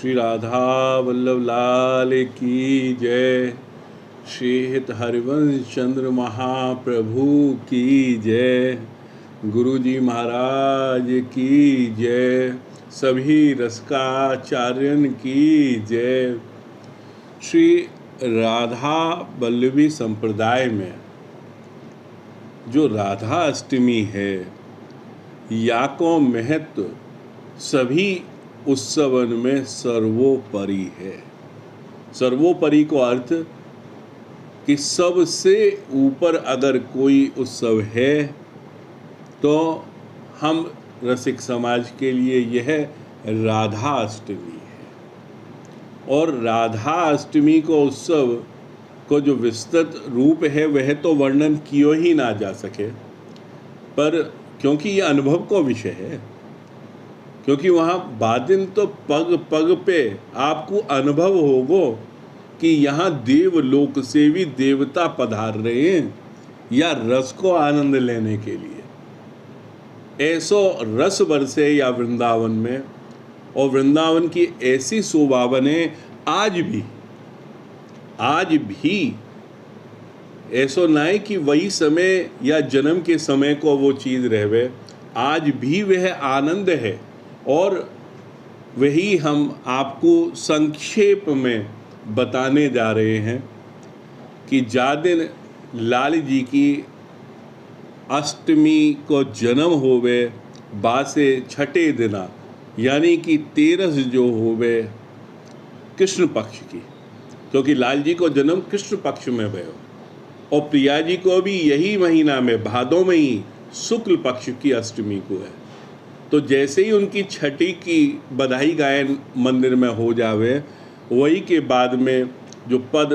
श्री राधा वल्लभ लाल की जय। श्री हित हरिवंश चंद्र महाप्रभु की जय। गुरु जी महाराज की जय। सभी रसकाचार्यन की जय। श्री राधा वल्लभी संप्रदाय में जो राधा अष्टमी है, या को महत्व सभी उत्सवन में सर्वोपरि है। सर्वोपरि को अर्थ कि सबसे ऊपर अगर कोई उत्सव है तो हम रसिक समाज के लिए यह राधा अष्टमी है। और राधा अष्टमी को उत्सव को जो विस्तृत रूप है वह तो वर्णन किया ही ना जा सके, पर क्योंकि ये अनुभव को विषय है, क्योंकि वहाँ बादिन तो पग पग पे आपको अनुभव होगो कि यहाँ देवलोक से भी देवता पधार रहे हैं या रस को आनंद लेने के लिए। ऐसो रस बरसे या वृंदावन में, और वृंदावन की ऐसी शोभा बने आज भी ऐसो ना है कि वही समय या जन्म के समय को वो चीज़ रहवे, आज भी वह आनंद है। और वही हम आपको संक्षेप में बताने जा रहे हैं कि जा दिन लाल जी की अष्टमी को जन्म होवे बासे छठे दिना, यानी कि 13 जो होवे कृष्ण पक्ष की, क्योंकि लाल जी को जन्म कृष्ण पक्ष में भयो, और प्रिया जी को भी यही महीना में भादों में ही शुक्ल पक्ष की अष्टमी को है। तो जैसे ही उनकी छठी की बधाई गायन मंदिर में हो जावे, वही के बाद में जो पद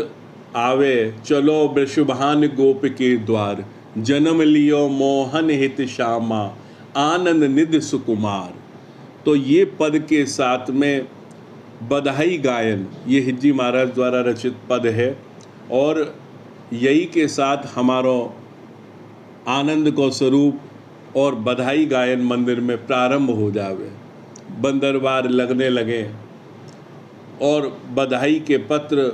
आवे, चलो वृषभान गोप के द्वार, जन्म लियो मोहन हित श्यामा, आनंद निधि सुकुमार। तो ये पद के साथ में बधाई गायन, ये हिज्जी महाराज द्वारा रचित पद है, और यही के साथ हमारो आनंद को स्वरूप और बधाई गायन मंदिर में प्रारंभ हो जावे। बंदरवार लगने लगे और बधाई के पत्र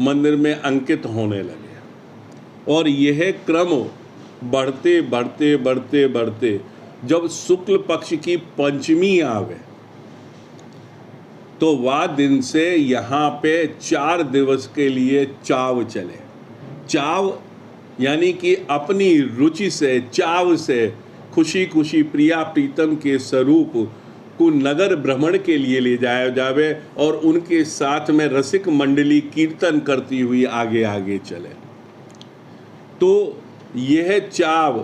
मंदिर में अंकित होने लगे, और यह क्रम बढ़ते बढ़ते बढ़ते बढ़ते जब शुक्ल पक्ष की पंचमी आवे तो वह दिन से यहाँ पे 4 दिवस के लिए चाव चले। चाव यानी कि अपनी रुचि से, चाव से खुशी खुशी प्रिया प्रीतम के स्वरूप को नगर भ्रमण के लिए ले जाया जावे, और उनके साथ में रसिक मंडली कीर्तन करती हुई आगे आगे चले। तो यह चाव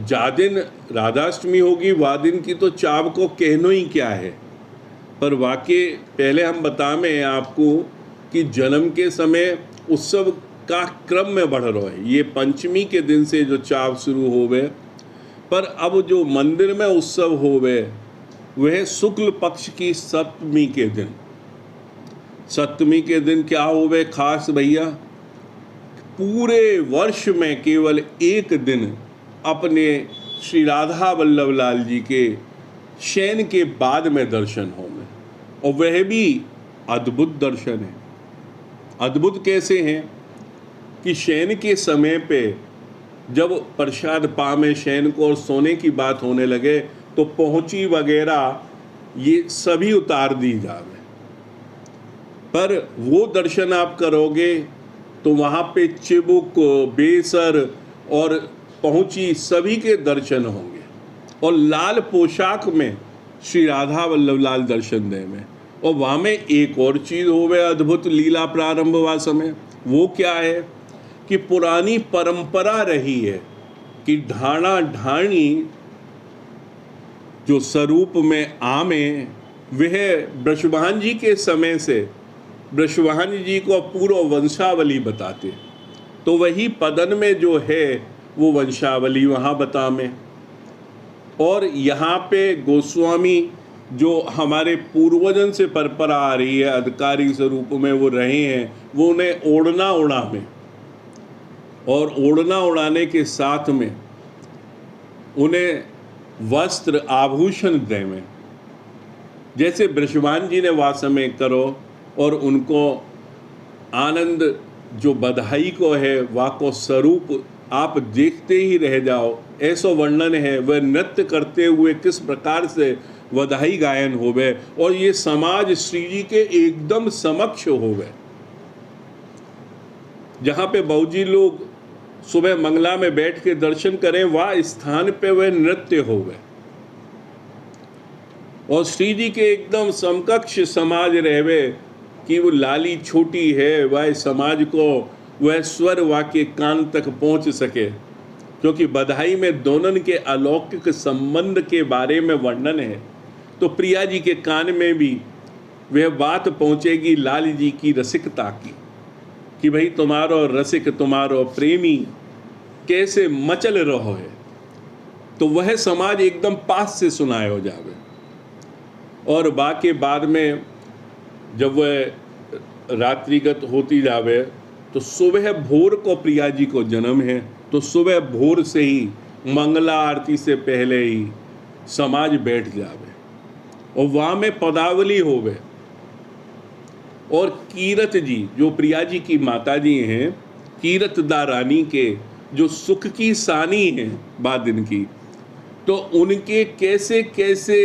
जा दिन राधाष्टमी होगी, वह दिन की तो चाव को कहनो ही क्या है। पर वाकई पहले हम बतावें आपको कि जन्म के समय उत्सव का क्रम में बढ़ रहा है। ये पंचमी के दिन से जो चाव शुरू होवे, पर अब जो मंदिर में उत्सव होवे वह शुक्ल पक्ष की सप्तमी के दिन। सप्तमी के दिन क्या होवे खास भैया, पूरे वर्ष में केवल एक दिन अपने श्री राधा वल्लभ लाल जी के शयन के बाद में दर्शन होंगे, और वह भी अद्भुत दर्शन है। अद्भुत कैसे हैं कि शयन के समय पे जब प्रसाद पामे शयन को और सोने की बात होने लगे तो पहुंची वगैरह ये सभी उतार दी जावे, पर वो दर्शन आप करोगे तो वहाँ पे चिबुक, बेसर और पहुंची सभी के दर्शन होंगे, और लाल पोशाक में श्री राधा वल्लभ लाल दर्शन दे में। और वहाँ में एक और चीज़ होवे अद्भुत लीला प्रारंभ हुआ समय, वो क्या है कि पुरानी परंपरा रही है कि ढाणा ढाणी जो स्वरूप में आमे, वह वृषभान जी के समय से वृषभान जी को पूर्व वंशावली बताते, तो वही पदन में जो है वो वंशावली वहाँ बतामें। और यहाँ पे गोस्वामी जो हमारे पूर्वजन से परंपरा आ रही है, अधिकारी स्वरूप में वो रहे हैं, वो उन्हें ओढ़ना उड़ामें, और ओढ़ना उड़ाने के साथ में उन्हें वस्त्र आभूषण देवें। जैसे ब्रजवान जी ने वह समय करो और उनको आनंद जो बधाई को है वह को स्वरूप आप देखते ही रह जाओ, ऐसा वर्णन है। वह नृत्य करते हुए किस प्रकार से बधाई गायन होवे और ये समाज श्री जी के एकदम समक्ष होवे। जहाँ पे बाबूजी लोग सुबह मंगला में बैठ के दर्शन करें, वह स्थान पे वह नृत्य होवे और श्री जी के एकदम समकक्ष समाज रहवे कि वो लाली छोटी है, वह समाज को वह स्वर वाक्य कान तक पहुंच सके, क्योंकि बधाई में दोनों के अलौकिक संबंध के बारे में वर्णन है। तो प्रिया जी के कान में भी वह बात पहुंचेगी लाल जी की रसिकता की, कि भाई तुम्हारो रसिक तुम्हारो प्रेमी कैसे मचल रहो है। तो वह समाज एकदम पास से सुनाए हो जावे। और बाकी बाद में जब वह रात्रिगत होती जावे तो सुबह भोर को प्रिया जी को जन्म है, तो सुबह भोर से ही मंगला आरती से पहले ही समाज बैठ जावे और वहाँ में पदावली होवे। और कीरत जी जो प्रिया जी की माता जी हैं, कीरत दा रानी के जो सुख की सानी हैं बादिन की, तो उनके कैसे कैसे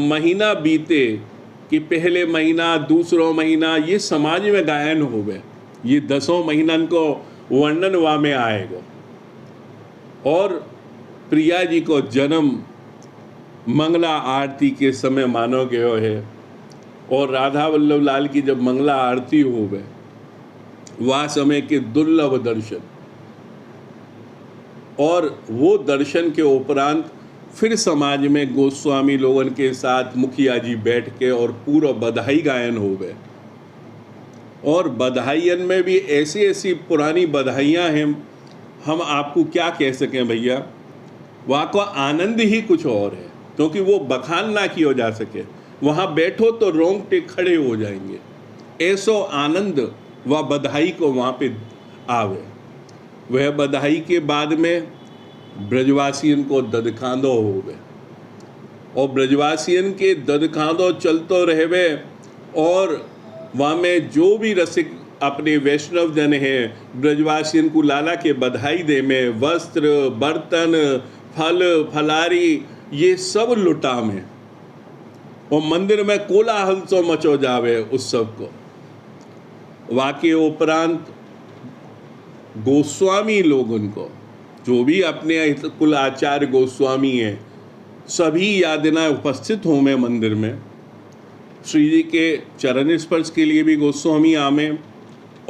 महीना बीते कि पहले महीना दूसरा महीना ये समाज में गायन होवे। ये 10 महीनन को वर्णन वा में आएगा। और प्रिया जी को जन्म मंगला आरती के समय मानो गयो है। और राधा वल्लभ लाल की जब मंगला आरती होवे वह समय के दुर्लभ दर्शन, और वो दर्शन के उपरांत फिर समाज में गोस्वामी लोगन के साथ मुखिया जी बैठ के और पूरा बधाई गायन होवे। और बधाइयन में भी ऐसी ऐसी पुरानी बधाइयाँ हैं, हम आपको क्या कह सकें भैया, वहाँ का आनंद ही कुछ और है, क्योंकि वो बखान ना किया जा सके। वहाँ बैठो तो रोंगटे खड़े हो जाएंगे, ऐसो आनंद वह बधाई को वहाँ पे आवे। वह बधाई के बाद में ब्रजवासियन को ददखांदो होवे और ब्रजवासियन के ददखांदो चलतो रहवे। और वहाँ में जो भी रसिक अपने वैष्णव जन हैं ब्रजवासियन को लाला के बधाई दे में वस्त्र बर्तन फल फलारी ये सब लुटा में, और मंदिर में कोलाहल सो मचो जावे उत्सव को। वाके उपरांत गोस्वामी लोगन को, जो भी अपने कुल आचार्य गोस्वामी हैं, सभी यादना उपस्थित हों में मंदिर में। श्री जी के चरण स्पर्श के लिए भी गोस्वामी आमे,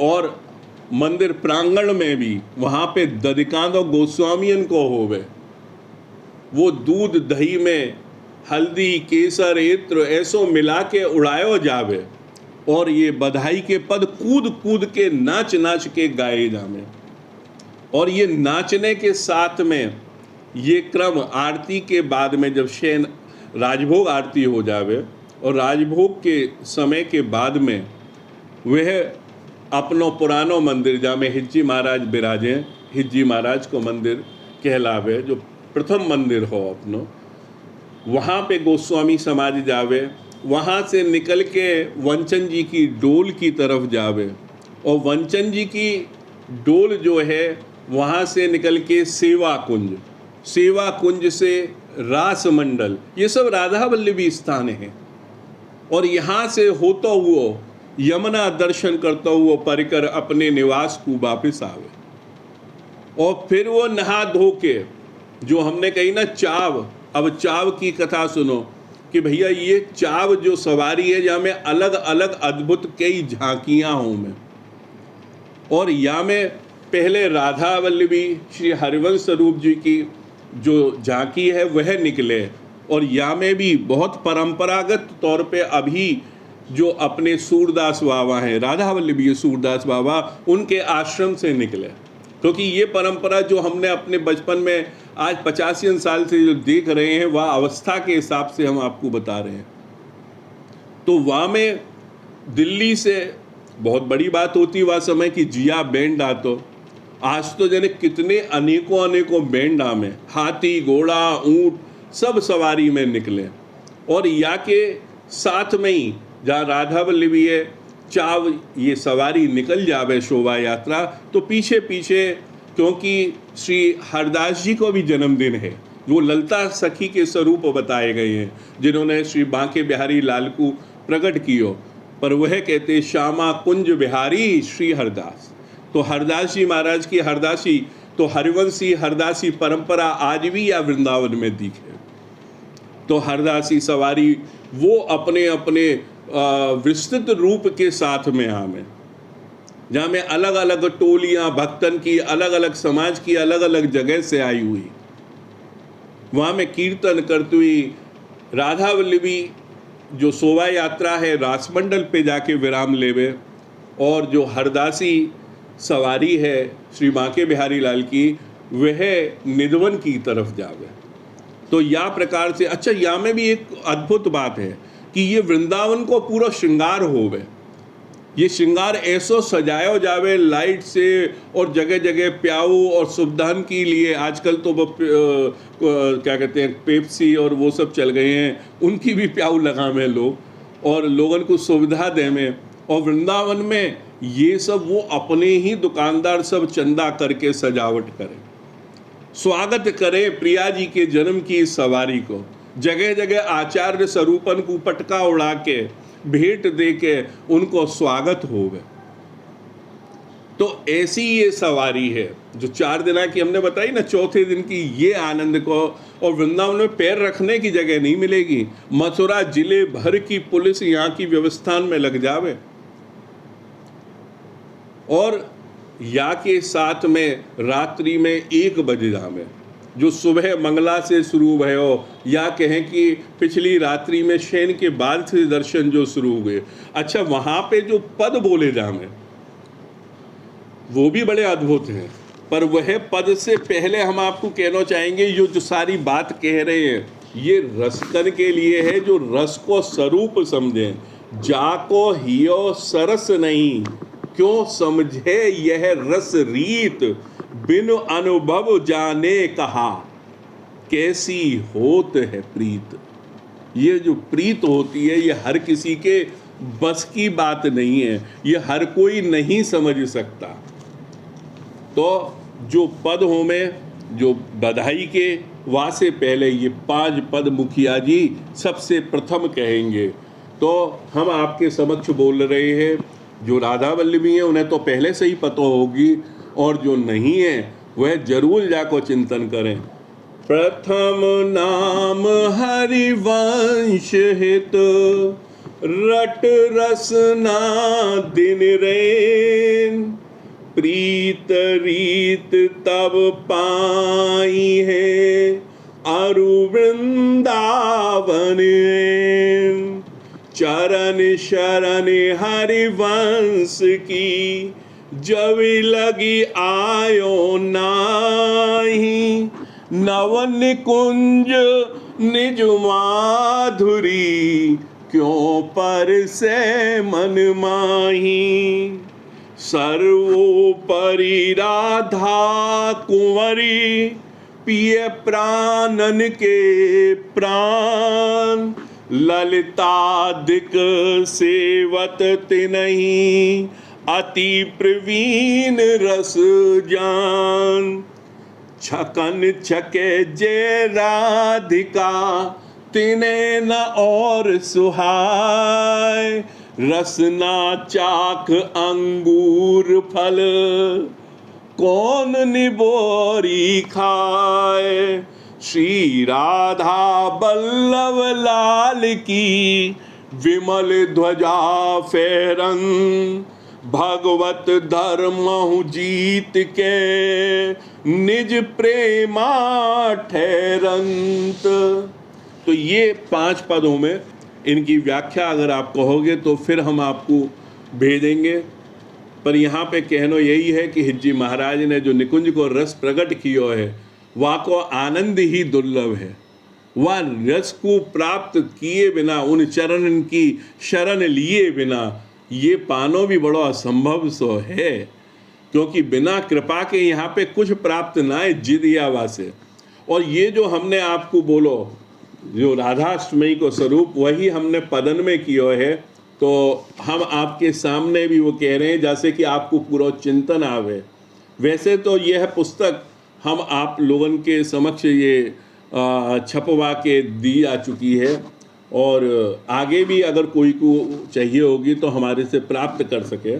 और मंदिर प्रांगण में भी वहाँ पे दधिकांत और गोस्वामियन को होवे। वो दूध दही में हल्दी केसर इत्र ऐसो मिला के उड़ायो जावे, और ये बधाई के पद कूद कूद के नाच नाच के गाए जावे। और ये नाचने के साथ में ये क्रम आरती के बाद में जब शयन राजभोग आरती हो जावे, और राजभोग के समय के बाद में वह अपनो पुरानो मंदिर जहाँ में हिज्जी महाराज बिराजे, हिज्जी महाराज को मंदिर कहलावे, जो प्रथम मंदिर हो अपनो, वहाँ पे गोस्वामी समाज जावे। वहाँ से निकल के वंचन जी की डोल की तरफ जावे, और वंचन जी की डोल जो है वहाँ से निकल के सेवा कुंज से रास मंडल, ये सब राधा वल्लभी स्थान हैं। और यहाँ से होता हुआ यमुना दर्शन करता हुआ परिकर अपने निवास को वापिस आवे। और फिर वो नहा धो के, जो हमने कही ना चाव, अब चाव की कथा सुनो कि भैया ये चाव जो सवारी है, जहाँ में अलग अलग अद्भुत कई झांकियाँ हों में। और यहाँ में पहले राधा वल्लभी श्री हरिवंश स्वरूप जी की जो झांकी है वह निकले, और यहाँ में भी बहुत परंपरागत तौर पे अभी जो अपने सूरदास बाबा हैं, राधा वल्लभी सूरदास बाबा, उनके आश्रम से निकले। क्योंकि ये परंपरा जो हमने अपने बचपन में आज 85 साल से जो देख रहे हैं, वह अवस्था के हिसाब से हम आपको बता रहे हैं। तो वहाँ में दिल्ली से बहुत बड़ी बात होती वह समय की जिया बैंड आतो। आज तो जने कितने अनेकों बैंड आमे, हाथी घोड़ा ऊंट सब सवारी में निकले। और या के साथ में ही जहाँ राधा वल्लभी है, चाव ये सवारी निकल जावे शोभा यात्रा, तो पीछे पीछे, क्योंकि श्री हरदास जी को भी जन्मदिन है, वो ललता सखी के स्वरूप बताए गए हैं जिन्होंने श्री बांके बिहारी लाल को प्रकट कियो, पर वह कहते श्यामा कुंज बिहारी श्री हरदास। तो हरदास जी महाराज की हरदासी, तो हरिवंशी हरदासी परंपरा आज भी या वृंदावन में दिखे। तो हरदासी सवारी वो अपने अपने विस्तृत रूप के साथ में आवे, जहाँ में अलग अलग टोलियां भक्तन की, अलग अलग समाज की, अलग अलग जगह से आई हुई, वहाँ में कीर्तन करती हुई राधा वल्लभी जो शोभा यात्रा है रासमंडल पे जाके विराम लेवे, और जो हरदासी सवारी है श्री बांके बिहारी लाल की, वह निधवन की तरफ जावे। तो या प्रकार से, अच्छा या में भी एक अद्भुत बात है कि ये वृंदावन को पूरा श्रृंगार होवे, ये श्रृंगार ऐसो सजायो जावे लाइट से, और जगह जगह प्याऊ और सुविधान के लिए आजकल तो क्या कहते हैं पेप्सी और वो सब चल गए हैं, उनकी भी प्याऊ लगावे लोग, और लोगन को सुविधा दे में। और वृंदावन में ये सब वो अपने ही दुकानदार सब चंदा करके सजावट करें, स्वागत करे प्रिया जी के जन्म की इस सवारी को। जगह जगह आचार्य स्वरूपन को पटका उड़ा के भेंट दे के उनको स्वागत होवे। तो ऐसी ये सवारी है जो 4 दिन की हमने बताई ना, चौथे दिन की ये आनंद को, और वृंदावन में पैर रखने की जगह नहीं मिलेगी। मथुरा जिले भर की पुलिस यहाँ की व्यवस्था में लग जावे, और या के साथ में रात्रि में 1 बजे जावे, जो सुबह मंगला से शुरू भयो, या कहें कि पिछली रात्रि में शयन के बाद से दर्शन जो शुरू हुए। अच्छा, वहाँ पे जो पद बोले जावे वो भी बड़े अद्भुत हैं, पर वह पद से पहले हम आपको कहना चाहेंगे, जो सारी बात कह रहे हैं ये रसकन के लिए है, जो रस को स्वरूप समझें। जाको हियो सरस नहीं, क्यों समझे यह रस रीत, बिन अनुभव जाने कहा, कैसी होत है प्रीत। ये जो प्रीत होती है ये हर किसी के बस की बात नहीं है, ये हर कोई नहीं समझ सकता। तो जो पद हो में, जो बधाई के वहाँ से पहले ये 5 पद मुखिया जी सबसे प्रथम कहेंगे। तो हम आपके समक्ष बोल रहे हैं, जो राधा वल्लभी हैं उन्हें तो पहले से ही पता होगी, और जो नहीं है वह जरूर जाको चिंतन करें। प्रथम नाम हरिवंश हित, रट रसना दिन रेन, प्रीत रीत तब पाई है अरु वृंदावन। चरण शरण हरिवंश की, जब लगी आयो नाही, नवन कुंज निज माधुरी, क्यों पर से मन माही। सर्वोपरि राधा कुंवरी, पिय प्राणन के प्राण, ललितादिक सेवत तिनहि, अति प्रवीण रस जान। छकन छके जे राधिका, तिने न और सुहाय, रसना चाख अंगूर फल, कौन निबोरी खाए। श्री राधा बल्लभ लाल की, विमल ध्वजा फहरन, भगवत धर्महु जीत के, निज प्रेमा ठहरंत। तो ये 5 पदों में इनकी व्याख्या अगर आप कहोगे तो फिर हम आपको भेजेंगे। पर यहाँ पे कहना यही है कि हिज्जी महाराज ने जो निकुंज को रस प्रकट किया है, वह को आनंद ही दुर्लभ है। वह रस को प्राप्त किए बिना, उन चरण की शरण लिए बिना, ये पानो भी बड़ा असंभव सो है, क्योंकि बिना कृपा के यहाँ पे कुछ प्राप्त ना है, जिद या वासे। और ये जो हमने आपको बोलो जो राधाष्टमी को स्वरूप वही हमने पदन में किया है। तो हम आपके सामने भी वो कह रहे हैं जैसे कि आपको पूरा चिंतन आवे। वैसे तो यह पुस्तक हम आप लोगों के समक्ष ये छपवा के दी जा चुकी है, और आगे भी अगर कोई को चाहिए होगी तो हमारे से प्राप्त कर सके।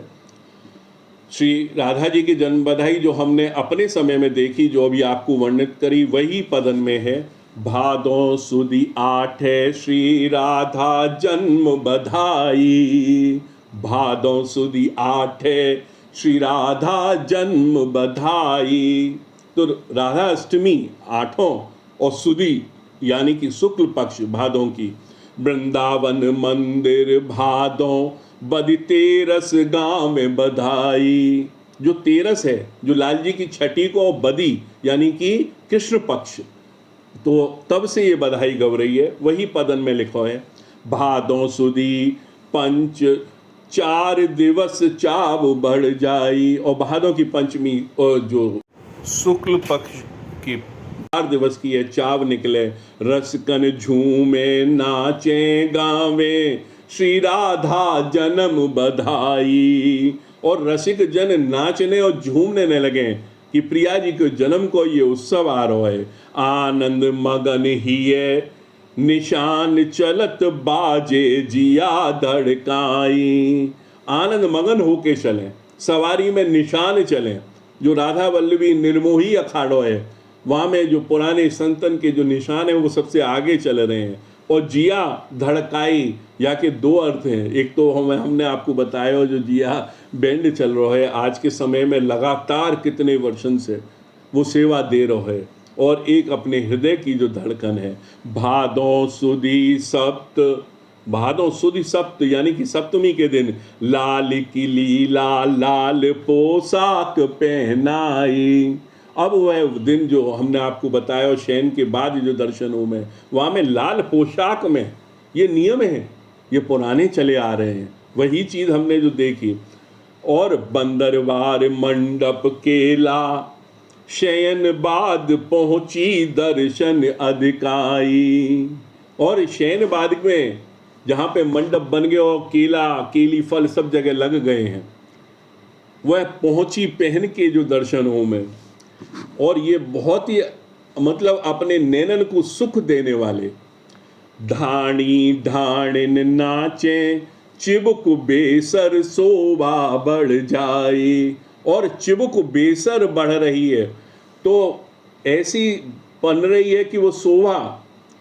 श्री राधा जी की जन्म बधाई जो हमने अपने समय में देखी, जो अभी आपको वर्णित करी, वही पदन में है। भादों सुदी 8 श्री राधा जन्म बधाई, भादों सुदी 8 श्री राधा जन्म बधाई। तो राधा अष्टमी 8 और सुदी यानी कि शुक्ल पक्ष भादों की, वृंदावन मंदिर भादों बदी तेरस गांव में बधाई। जो तेरस है, जो लाल जी की छठी को बदी यानी कि कृष्ण पक्ष, तो तब से ये बधाई गव रही है, वही पदन में लिखो है। भादों सुदी पंच 4 दिवस चाव बढ़ जाई। और भादों की पंचमी और जो शुक्ल पक्ष की 4 दिवस की है, चाव निकले। रसकन झूमे नाचे गावे श्री राधा जन्म बधाई। और रसिक जन नाचने और झूमने न लगे कि प्रिया जी के जन्म को ये उत्सव आ रहा है। आनंद मगन ही है निशान चलत बाजे जिया धड़काई। आनंद मगन होके चलें, सवारी में निशान चलें। जो राधा वल्लभी निर्मोही अखाड़ो है, वहाँ में जो पुराने संतन के जो निशान है वो सबसे आगे चल रहे हैं। और जिया धड़काई या के 2 अर्थ हैं। एक तो हमने आपको बताया जो जिया बैंड चल रहा है आज के समय में लगातार कितने वर्षन से वो सेवा दे रहा है, और एक अपने हृदय की जो धड़कन है। भादों सुदी सप्त, भादों सुदी सप्त यानी कि सप्तमी के दिन लाल की लीला लाल पोशाक पहनाई। अब वह दिन जो हमने आपको बताया और शयन के बाद जो दर्शनों में वहाँ में लाल पोशाक में, ये नियम है, ये पुराने चले आ रहे हैं, वही चीज़ हमने जो देखी। और बंदरवार मंडप केला शयन बाद पहुँची दर्शन अधिकाई। और शयन बाद में जहाँ पे मंडप बन गए और केला केली फल सब जगह लग गए हैं, वह पहुँची पहन के जो दर्शनों में। और ये बहुत ही मतलब अपने नैनन को सुख देने वाले। ढाणी ढाणिन नाचे चिबुक बेसर शोभा बढ़ जाए। और चिबुक बेसर बढ़ रही है तो ऐसी बन रही है कि वो शोभा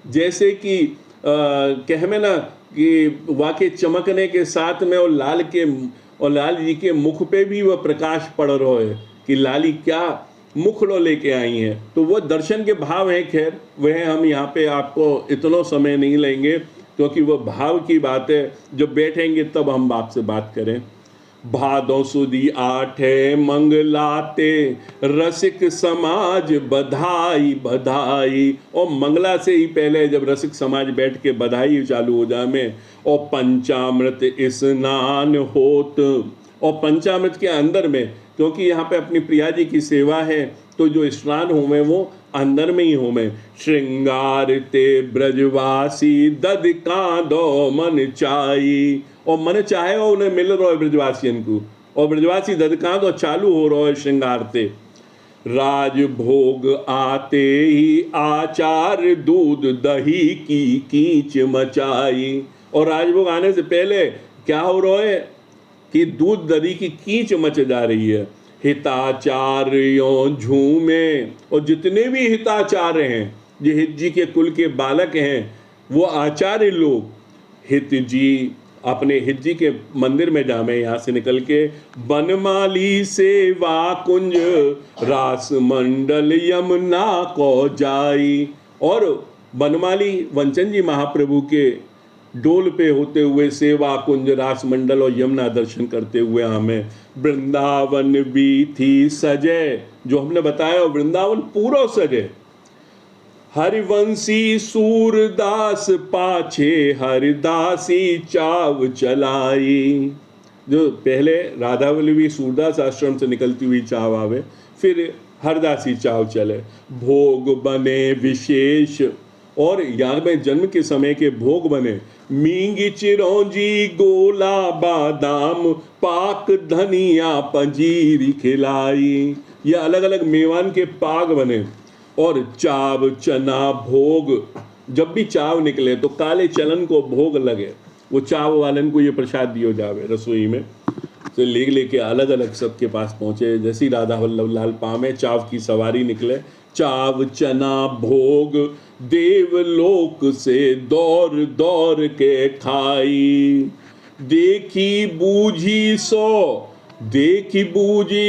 जैसे कि कह में ना कि वाके चमकने के साथ में और लाल जी के मुख पे भी वह प्रकाश पड़ रहा है कि लाली क्या मुखड़ो लेके आई हैं। तो वो दर्शन के भाव हैं। खैर वह हम यहाँ पे आपको इतना समय नहीं लेंगे क्योंकि वो भाव की बात है, जब बैठेंगे तब हम आपसे बात करें। भादों सुदी 8 मंगलाते रसिक समाज बधाई बधाई। और मंगला से ही पहले जब रसिक समाज बैठ के बधाई चालू हो जाए में, और पंचामृत स्नान होत। और पंचामृत के अंदर में, क्योंकि यहाँ पे अपनी प्रिया जी की सेवा है तो जो स्नान होमे वो अंदर में ही होमे। श्रृंगार ते ब्रजवासी दद कांदो मन चाई। और मन चाहे और उन्हें मिल रहा है ब्रजवासियन को, और ब्रजवासी दद कांदो चालू हो रहा है श्रृंगार ते। राजभोग आते ही आचार दूध दही की कीच मचाई। और राजभोग आने से पहले क्या हो रहा है कि दूध दही की कीच मच जा रही है। हिताचार्यों झूमे। और जितने भी हिताचार्य हैं, जो हित जी के कुल के बालक हैं, वो आचार्य लोग हित जी अपने हित जी के मंदिर में जामे। यहाँ से निकल के बनमाली सेवा कुंज रास मंडल यमुना को जाई। और बनमाली वंचन जी महाप्रभु के डोल पे होते हुए सेवा कुंज रास मंडल और यमुना दर्शन करते हुए हमें वृंदावन भी थी सजे। जो हमने बताया वृंदावन पूरा सजे। हरिवंशी सूरदास पाछे हरिदासी चाव चलाई। जो पहले राधावल्लभी सूरदास आश्रम से निकलती हुई चाव आवे, फिर हरदासी चाव चले। भोग बने विशेष और 11वें जन्म के समय के भोग बने मींगी चिरौंजी गोला बादाम पाक धनिया पंजीरी खिलाई। ये अलग अलग मेवान के पाग बने और चाव चना भोग। जब भी चाव निकले तो काले चलन को भोग लगे, वो चाव वालन को ये प्रसाद दियो जावे रसोई में से लेके अलग अलग सबके पास पहुंचे। जैसी राधा वल्लभ लाल पामे चाव की सवारी निकले, चाव चना भोग देवलोक से दौर दौर के खाई। देखी बूझी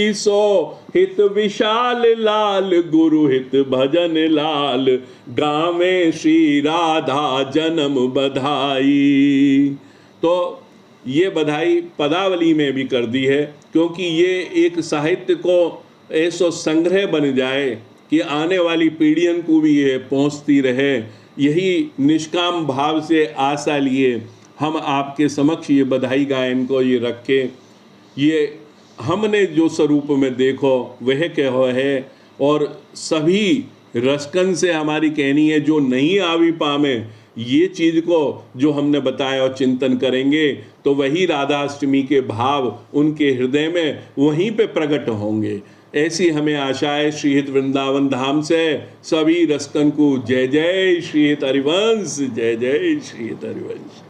सो हित विशाल लाल गुरु हित भजन लाल गावे श्री राधा जन्म बधाई। तो ये बधाई पदावली में भी कर दी है, क्योंकि ये एक साहित्य को ऐसो संग्रह बन जाए कि आने वाली पीढ़ियों को भी ये पहुंचती रहे। यही निष्काम भाव से आशा लिए हम आपके समक्ष ये बधाई गायन को ये रखें। ये हमने जो स्वरूप में देखो वह कहो है, और सभी रसकन से हमारी कहनी है जो नहीं आवी पामे ये चीज़ को जो हमने बताया और चिंतन करेंगे तो वही राधाष्टमी के भाव उनके हृदय में वहीं पे प्रकट होंगे। ऐसी हमें आशा है। श्रीहित वृंदावन धाम से सभी रसकन को जय जय श्रीहित हरिवंश, जय जय श्रीहित हरिवंश।